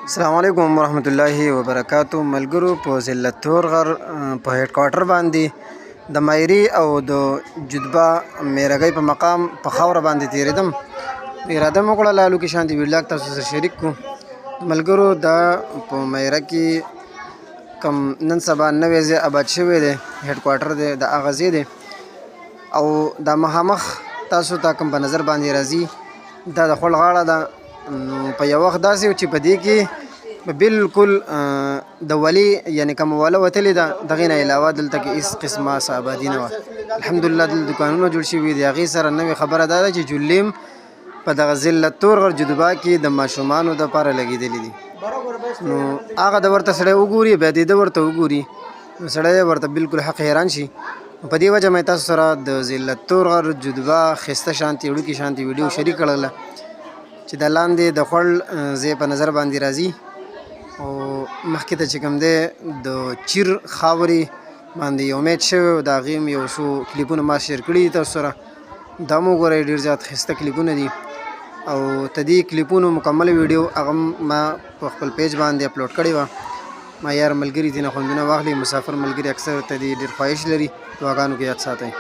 السلام علیکم ورحمت الله وبرکاتو. ملګرو په ضلع تورغر په هیډ کوارټر باندې د مایري او د جدبا میرګۍ په مقام په خاوره باندې تیریدم. اراده مې وکړه لالو کې شانتي ویډیو تاسو سره شریک کړو. ملګرو دا په میره کې کم نن سبا نوی ځای آباد شوی دی، هیډ کوارټر دی د هغه ځای دی او دا مخامخ تاسو ته کوم په نظر باندې راځي دا د خوړ غاړه ده. په یو وخت داسې و چې په دې کې بالکل د ولي یعنې کومه وله وتلې ده، دغې نه علاوه دلته کې هېڅ قسمه څه آبادي نه وه. الحمدلله دلته دوکانونه جوړ شوي دي. هغې سره نوې خبره دا ده چې جلیم په دغه ضلع تورغر جدبا کې د ماشومانو دپاره لګېدلي دي. نو هغه د ورته سړی وګوري بیا د ده ورته وګوري نو سړی ورته بالکل حق حیران شي. په دې وجه مې تاسو سره د ضلع تورغر جدبا ښایسته شانتي وړوکې شانتي ویډیو شریک کړله چې د لاندې د خوړ ځای په نظر باندې راځي او مخکې ته چې کوم دی د چیر خاورې باندې یو میچ شوی و، د هغې م یو څو کلیپونه ما شیر کړي دي تاسو سره. دا م وګورئ ډېر زیات ښایسته کلیپونه دي او د دې کلیپونو مکمل ویډیو هغه ما په خپل پیج باندې اپلوډ کړې وه. ما یار ملګري ځینې خوندونه واخلي، مسافر ملګري اکثر ته دې ډېر خواهش لري. دعاګانو کې یاد ساتئ.